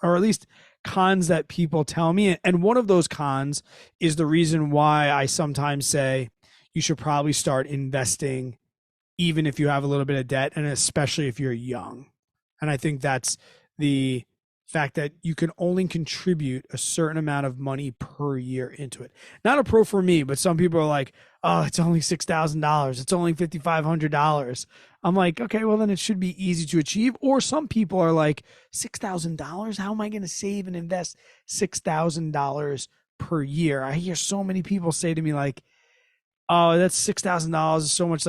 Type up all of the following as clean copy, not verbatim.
or at least cons that people tell me. And one of those cons is the reason why I sometimes say you should probably start investing even if you have a little bit of debt, and especially if you're young. And I think that's the fact that you can only contribute a certain amount of money per year into it. Not a pro for me, but some people are like, oh, it's only $6,000. It's only $5,500. I'm like, okay, well then it should be easy to achieve. Or some people are like, $6,000? How am I going to save and invest $6,000 per year? I hear so many people say to me like, oh, that's $6,000 is so much.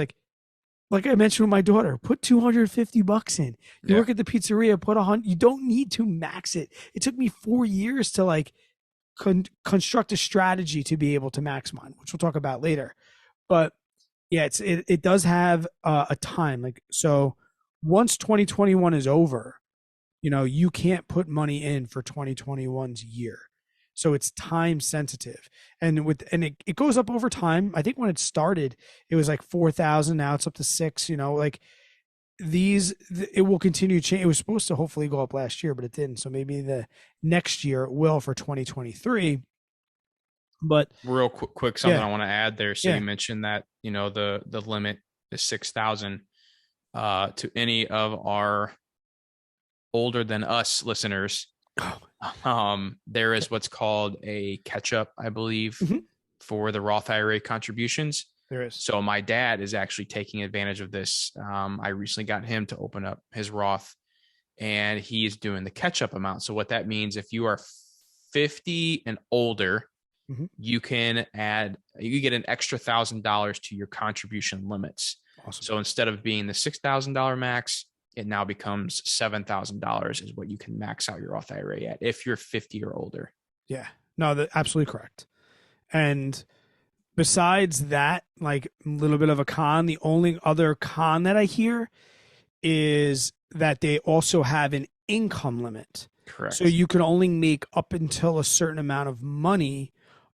Like I mentioned with my daughter, put $250 in. You work at the pizzeria, put 100. You don't need to max it. It took me 4 years to like construct a strategy to be able to max mine, which we'll talk about later. But yeah, it does have a time. Like, so once 2021 is over, you can't put money in for 2021's year. So it's time sensitive, and it goes up over time. I think when it started, it was like 4,000. Now it's up to 6. Like it will continue to change. It was supposed to hopefully go up last year, but it didn't. So maybe the next year it will for 2023. But real quick, something I want to add there. So you mentioned that the limit is 6,000. To any of our older than us listeners. There is what's called a catch-up, I believe, for the Roth IRA contributions. There is. So my dad is actually taking advantage of this. I recently got him to open up his Roth, and he is doing the catch-up amount. So what that means, if you are 50 and older, you get an extra $1,000 to your contribution limits. Awesome. So instead of being the $6,000 max, it now becomes $7,000 is what you can max out your Roth IRA at if you're 50 or older. Yeah, no, that's absolutely correct. And besides that, like a little bit of a con, the only other con that I hear is that they also have an income limit. Correct. So you can only make up until a certain amount of money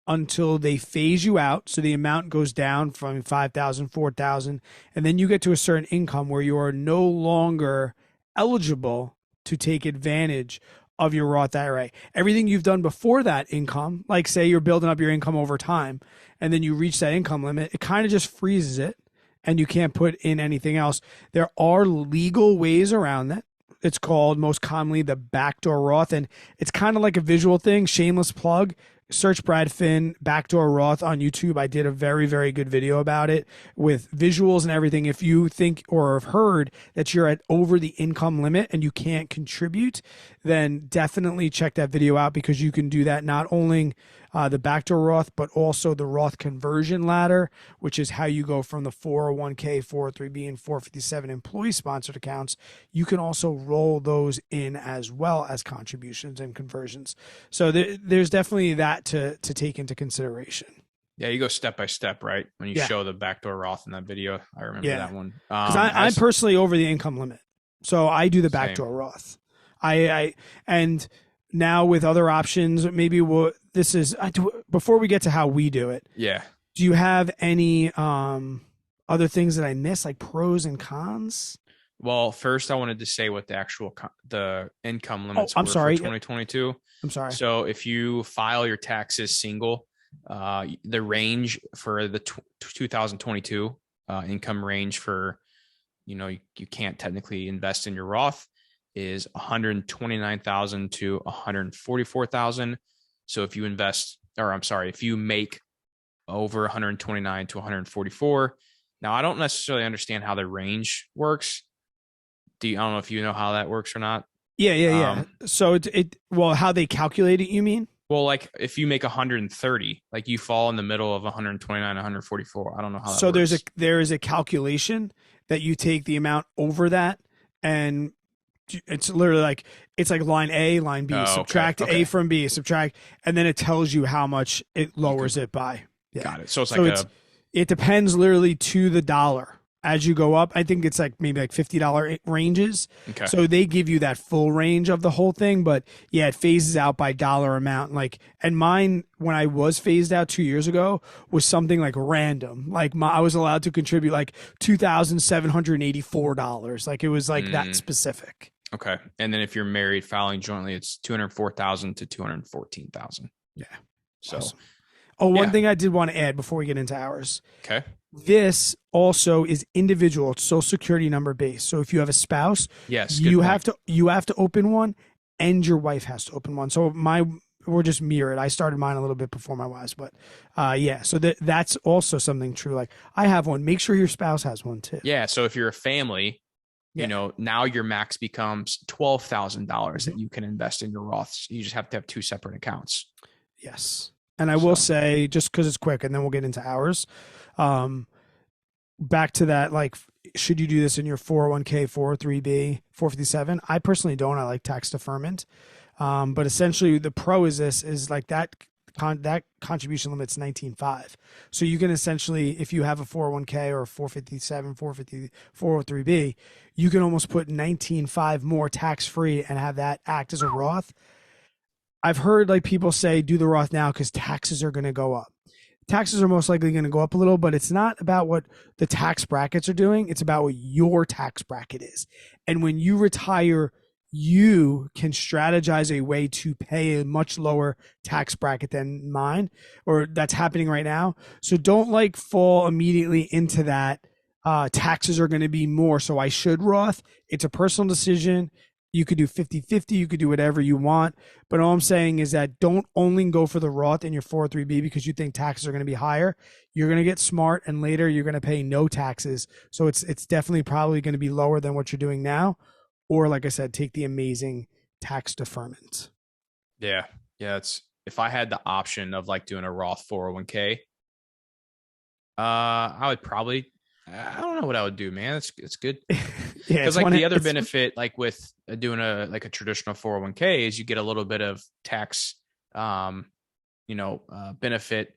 until they phase you out. So the amount goes down from 5,000, 4,000, and then you get to a certain income where you are no longer eligible to take advantage of your Roth IRA. Everything you've done before that income, like say you're building up your income over time, and then you reach that income limit, it kind of just freezes it and you can't put in anything else. There are legal ways around that. It's called most commonly the backdoor Roth, and it's kind of like a visual thing. Shameless plug. Search Brad Finn backdoor Roth on YouTube. I did a very, very good video about it with visuals and everything. If you think or have heard that you're at over the income limit and you can't contribute, then definitely check that video out, because you can do that not only the backdoor Roth, but also the Roth conversion ladder, which is how you go from the 401k, 403b, and 457 employee sponsored accounts. You can also roll those in as well as contributions and conversions. So there's definitely that to take into consideration. Yeah, you go step by step, right? When you show the backdoor Roth in that video, I remember that one. Because I'm personally over the income limit, so I do the backdoor Roth. And now with other options, maybe before we get to how we do it. Yeah. Do you have any other things that I missed, like pros and cons? Well, first I wanted to say what the actual the income limits were for 2022. I'm sorry. So if you file your taxes single, the range for the 2022 income range for, you can't technically invest in your Roth is 129,000 to 144,000. So if you if you make over 129 to 144, now I don't necessarily understand how the range works. I don't know if you know how that works or not. Yeah. So how they calculate it, you mean? Well, like if you make 130, like you fall in the middle of 129, 144. I don't know how that works. So there is a calculation that you take the amount over that, and it's literally like, it's like line A, line B, subtract A from B, subtract, and then it tells you how much it lowers it by. Yeah. Got it. So it depends literally to the dollar as you go up. I think it's like maybe like $50 ranges. Okay. So they give you that full range of the whole thing, but yeah, it phases out by dollar amount. And mine, when I was phased out 2 years ago, was something like random. Like I was allowed to contribute like $2,784. Like it was like that specific. Okay. And then if you're married filing jointly, it's 204,000 to 214,000. Yeah. So Awesome. Oh, one yeah. thing I did want to add before we get into ours. Okay. This also is individual, it's social security number based. So if you have a spouse, Yes. Good point. you have to open one, and your wife has to open one. So we're just mirrored. I started mine a little bit before my wife's, but yeah. So that's also something true. Like I have one. Make sure your spouse has one too. Yeah. So if you're a family, Yeah. now your max becomes $12,000 that you can invest in your Roths. You just have to have two separate accounts. Yes. And I will So say, just because it's quick, and then we'll get into ours. Back to that, like, should you do this in your 401k, 403b, 457? I personally don't. I like tax deferment. But essentially, the pro is this is like that contribution limit's 19.5. So you can essentially, if you have a 401k or a 457, 450, 403b, you can almost put 19.5 more tax free and have that act as a Roth. I've heard like people say do the Roth now because taxes are going to go up. Taxes are most likely going to go up a little, but it's not about what the tax brackets are doing. It's about what your tax bracket is. And when you retire, you can strategize a way to pay a much lower tax bracket than mine, or that's happening right now. So don't like fall immediately into that. Taxes are going to be more, so I should Roth. It's a personal decision. You could do 50-50. You could do whatever you want. But all I'm saying is that don't only go for the Roth in your 403b because you think taxes are going to be higher. You're going to get smart, and later you're going to pay no taxes. So it's definitely probably going to be lower than what you're doing now. Or like I said, take the amazing tax deferment. yeah. Yeah. If I had the option of like doing a Roth 401k, I would probably, I don't know what I would do, man. It's good. Yeah, Because like the other benefit, like with doing a traditional 401k, is you get a little bit of tax, benefit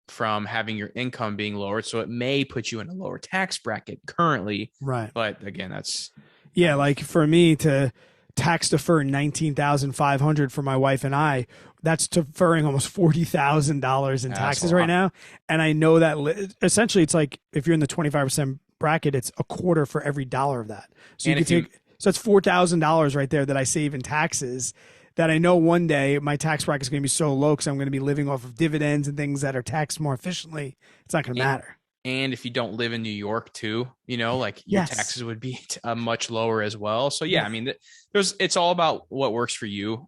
from having your income being lowered. So it may put you in a lower tax bracket currently. right. But again, that's Like for me to tax defer 19,500 for my wife and I, that's deferring almost $40,000 in taxes right now. And I know that essentially it's like if you're in the 25% bracket, it's a quarter for every dollar of that. So you could take, so that's $4,000 right there that I save in taxes that I know one day my tax bracket is going to be so low because I'm going to be living off of dividends and things that are taxed more efficiently. It's not going to matter. And if you don't live in New York too, like your taxes would be much lower as well. So yeah, I mean, it's all about what works for you.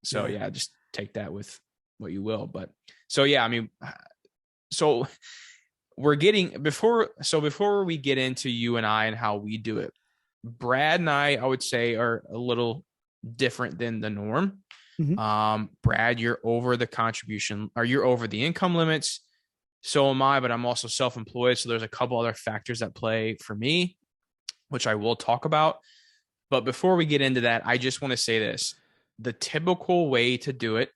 Just take that with what you will. But so, yeah, I mean, so we're getting before we get into you and I and how we do it, Brad and I would say are a little different than the norm. Mm-hmm. Brad, you're over the contribution, or you're over the income limits. So am I, but I'm also self-employed. So there's a couple other factors that play for me, which I will talk about. But before we get into that, I just want to say this. The typical way to do it,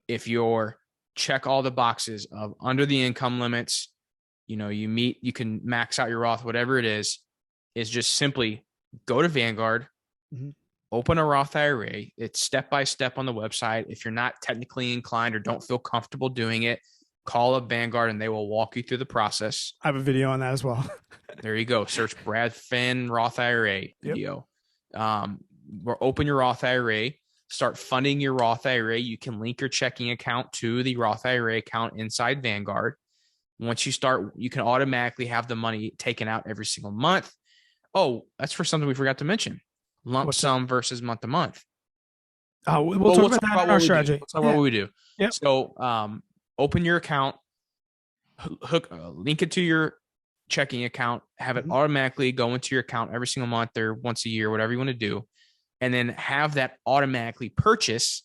if you're check all the boxes of under the income limits, you can max out your Roth, whatever it is just simply go to Vanguard, mm-hmm. open a Roth IRA. It's step-by-step on the website. If you're not technically inclined or don't feel comfortable doing it, call up Vanguard and they will walk you through the process. I have a video on that as well. There you go. Search Brad Finn Roth IRA video. Yep. Open your Roth IRA, start funding your Roth IRA. You can link your checking account to the Roth IRA account inside Vanguard. Once you start, you can automatically have the money taken out every single month. Oh, that's for something we forgot to mention. Lump sum versus month to month. We'll talk about that in our strategy. Let's talk about what we do. Yep. So, open your account, link it to your checking account, have it automatically go into your account every single month or once a year, whatever you want to do, and then have that automatically purchase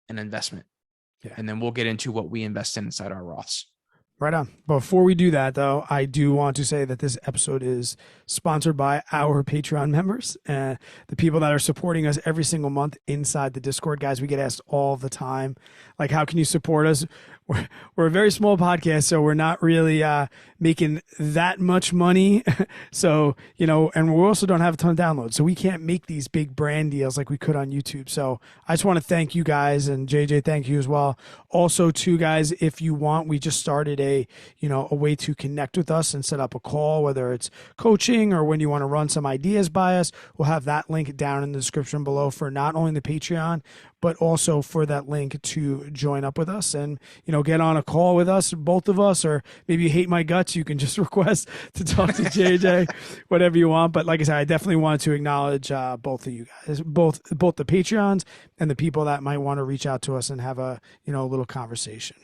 an investment. Yeah. And then we'll get into what we invest in inside our Roths. Right on. Before we do that, though, I do want to say that this episode is sponsored by our Patreon members, the people that are supporting us every single month inside the Discord. Guys, we get asked all the time, like, how can you support us? we're a very small podcast, so we're not really making that much money. So, and we also don't have a ton of downloads, so we can't make these big brand deals like we could on YouTube. So I just want to thank you guys, and JJ, thank you as well. Also, too, guys, if you want, we just started a way to connect with us and set up a call, whether it's coaching or when you want to run some ideas by us. We'll have that link down in the description below for not only the Patreon, but also for that link to join up with us and, get on a call with us, both of us, or maybe you hate my guts, you can just request to talk to JJ, whatever you want. But like I said, I definitely wanted to acknowledge both of you guys, both the Patreons and the people that might want to reach out to us and have a little conversation.